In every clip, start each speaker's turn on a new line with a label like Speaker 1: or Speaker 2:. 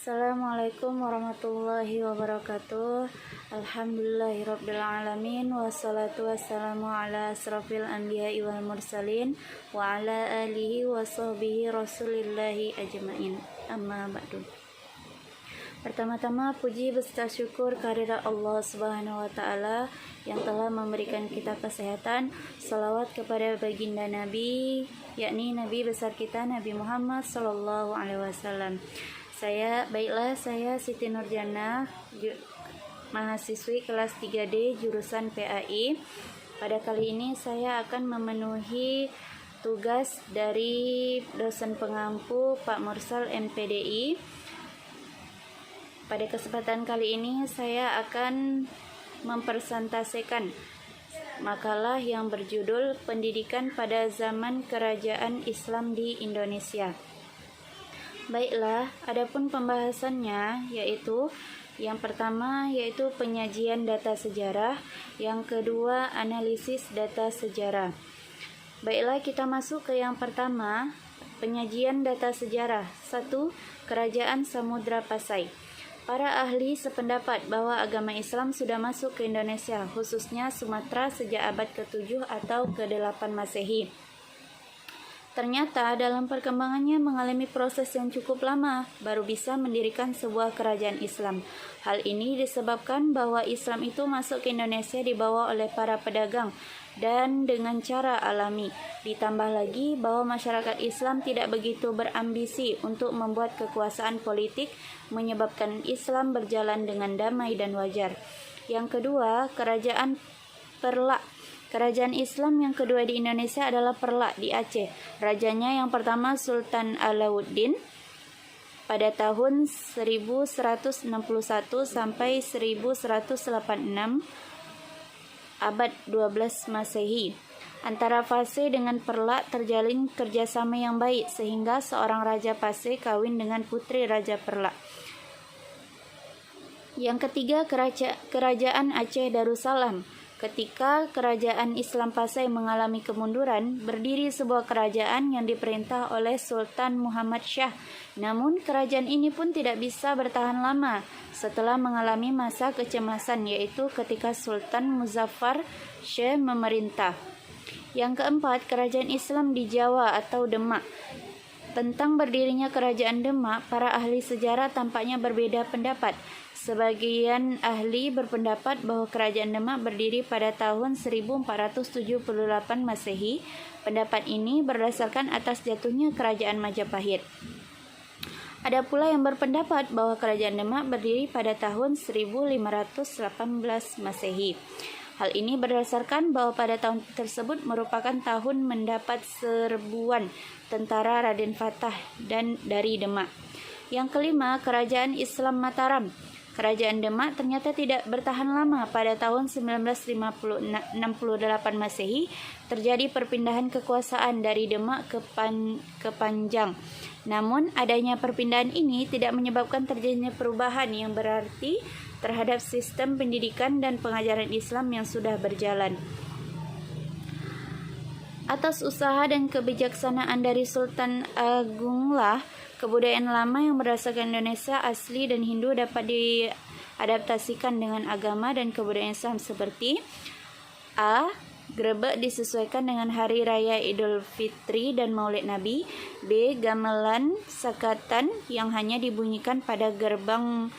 Speaker 1: Assalamualaikum warahmatullahi wabarakatuh. Alhamdulillahirrabbilalamin. Wassalatu wassalamu ala asrafil anbiya'i wal mursalin wa ala alihi wa sahbihi rasulillahi ajma'in. Amma ba'du. Pertama-tama puji beserta syukur kehadirat Allah Subhanahu wa taala yang telah memberikan kita kesehatan. Salawat kepada baginda Nabi, yakni Nabi besar kita Nabi Muhammad sallallahu alaihi wasallam. Saya Siti Nurjana, mahasiswi kelas 3D jurusan PAI. Pada kali ini saya akan memenuhi tugas dari dosen pengampu Pak Mursal MPDI. Pada kesempatan kali ini saya akan mempresentasikan makalah yang berjudul Pendidikan pada Zaman Kerajaan Islam di Indonesia. Baiklah, adapun pembahasannya yaitu yang pertama yaitu penyajian data sejarah, yang kedua analisis data sejarah. Baiklah, kita masuk ke yang pertama, penyajian data sejarah. 1. Kerajaan Samudra Pasai. Para ahli sependapat bahwa agama Islam sudah masuk ke Indonesia, khususnya Sumatera sejak abad ke-7 atau ke-8 Masehi. Ternyata dalam perkembangannya mengalami proses yang cukup lama baru bisa mendirikan sebuah kerajaan Islam. Hal ini disebabkan bahwa Islam itu masuk ke Indonesia dibawa oleh para pedagang dan dengan cara alami. Ditambah lagi bahwa masyarakat Islam tidak begitu berambisi untuk membuat kekuasaan politik, menyebabkan Islam berjalan dengan damai dan wajar. Yang kedua, Kerajaan Perlak. Kerajaan Islam yang kedua di Indonesia adalah Perlak di Aceh. Rajanya yang pertama Sultan Alauddin pada tahun 1161 sampai 1186 abad 12 Masehi. Antara Pasai dengan Perlak terjalin kerjasama yang baik sehingga seorang Raja Pasai kawin dengan putri Raja Perlak. Yang ketiga, Kerajaan Aceh Darussalam. Ketika kerajaan Islam Pasai mengalami kemunduran, berdiri sebuah kerajaan yang diperintah oleh Sultan Muhammad Shah. Namun kerajaan ini pun tidak bisa bertahan lama setelah mengalami masa kecemasan, yaitu ketika Sultan Muzaffar Shah memerintah. Yang keempat, kerajaan Islam di Jawa atau Demak. Tentang berdirinya kerajaan Demak, para ahli sejarah tampaknya berbeda pendapat. Sebagian ahli berpendapat bahwa kerajaan Demak berdiri pada tahun 1478 Masehi. Pendapat ini berdasarkan atas jatuhnya kerajaan Majapahit. Ada pula yang berpendapat bahwa kerajaan Demak berdiri pada tahun 1518 Masehi. Hal ini berdasarkan bahwa pada tahun tersebut merupakan tahun mendapat serbuan tentara Raden Fatah dan dari Demak. Yang kelima, Kerajaan Islam Mataram. Kerajaan Demak ternyata tidak bertahan lama. Pada tahun 1968 Masehi terjadi perpindahan kekuasaan dari Demak ke Panjang. Namun adanya perpindahan ini tidak menyebabkan terjadinya perubahan yang berarti terhadap sistem pendidikan dan pengajaran Islam yang sudah berjalan. Atas usaha dan kebijaksanaan dari Sultan Agunglah, kebudayaan lama yang berdasarkan Indonesia asli dan Hindu dapat diadaptasikan dengan agama dan kebudayaan Islam seperti A. Grebek disesuaikan dengan hari raya Idul Fitri dan Maulid Nabi. B. Gamelan sakatan yang hanya dibunyikan pada gerbang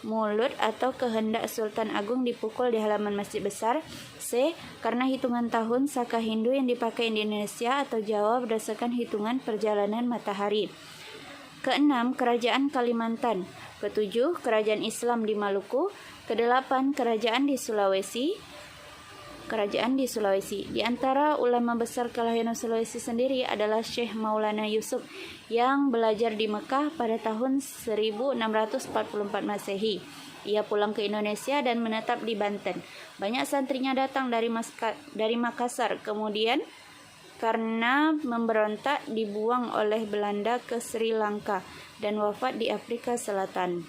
Speaker 1: mulut atau kehendak Sultan Agung dipukul di halaman masjid besar. C. Karena hitungan tahun Saka Hindu yang dipakai di Indonesia atau Jawa berdasarkan hitungan perjalanan matahari. Keenam, Kerajaan Kalimantan. Ketujuh, Kerajaan Islam di Maluku. Kedelapan, Kerajaan di Sulawesi. Di antara ulama besar kelahiran Sulawesi sendiri adalah Syekh Maulana Yusuf yang belajar di Mekah pada tahun 1644 Masehi. Ia pulang ke Indonesia dan menetap di Banten. Banyak santrinya datang dari Makassar, kemudian karena memberontak dibuang oleh Belanda ke Sri Lanka dan wafat di Afrika Selatan.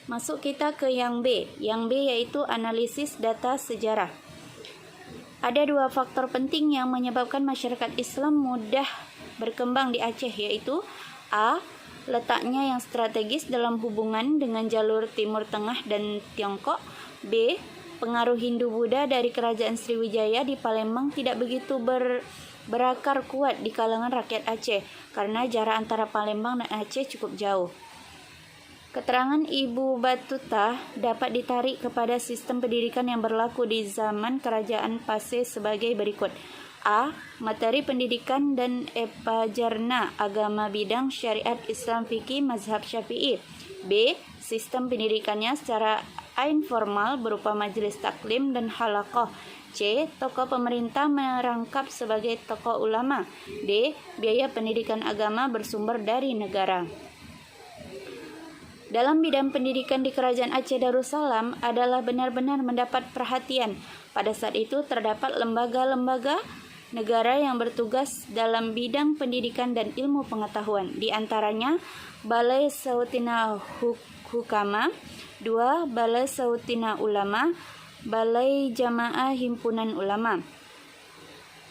Speaker 1: Masuk kita ke yang B. Yang B yaitu analisis data sejarah. Ada dua faktor penting yang menyebabkan masyarakat Islam mudah berkembang di Aceh, yaitu A. letaknya yang strategis dalam hubungan dengan jalur Timur Tengah dan Tiongkok. B. Pengaruh Hindu-Buddha dari Kerajaan Sriwijaya di Palembang tidak begitu berakar kuat di kalangan rakyat Aceh karena jarak antara Palembang dan Aceh cukup jauh. Keterangan Ibu Batuta dapat ditarik kepada sistem pendidikan yang berlaku di zaman Kerajaan Pasir sebagai berikut. A. Materi pendidikan dan epajarna agama bidang syariat Islam fikih mazhab Syafi'i. B. Sistem pendidikannya secara informal berupa majelis taklim dan halaqah. C. Tokoh pemerintah merangkap sebagai tokoh ulama. D. Biaya pendidikan agama bersumber dari negara. Dalam bidang pendidikan di Kerajaan Aceh Darussalam adalah benar-benar mendapat perhatian. Pada saat itu terdapat lembaga-lembaga negara yang bertugas dalam bidang pendidikan dan ilmu pengetahuan. Di antaranya Balai Sautina Hukama, 2. Balai Sautina Ulama, Balai Jamaah Himpunan Ulama.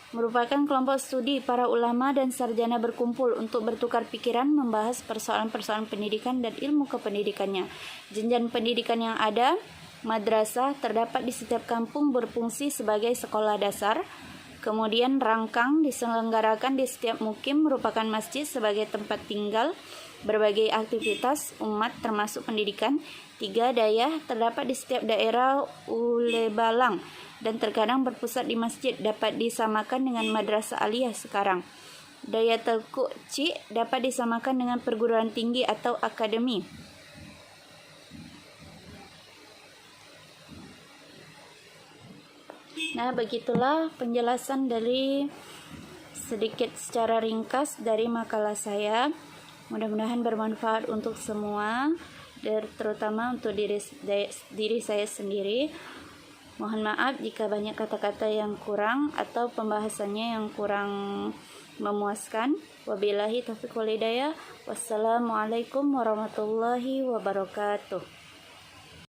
Speaker 1: Merupakan kelompok studi para ulama dan sarjana berkumpul untuk bertukar pikiran membahas persoalan-persoalan pendidikan dan ilmu kependidikannya. Jenjang pendidikan yang ada, madrasah terdapat di setiap kampung berfungsi sebagai sekolah dasar. Kemudian rangkang diselenggarakan di setiap mukim merupakan masjid sebagai tempat tinggal berbagai aktivitas umat termasuk pendidikan. 3. Dayah terdapat di setiap daerah ulebalang dan terkadang berpusat di masjid, dapat disamakan dengan madrasah aliyah sekarang. Daya Teluk Cik dapat disamakan dengan perguruan tinggi atau akademi. Nah, begitulah penjelasan dari sedikit secara ringkas dari makalah saya. Mudah-mudahan bermanfaat untuk semua, dan terutama untuk diri saya sendiri. Mohon maaf jika banyak kata-kata yang kurang atau pembahasannya yang kurang memuaskan. Wabillahi taufiq wal hidayah. Wassalamualaikum warahmatullahi wabarakatuh.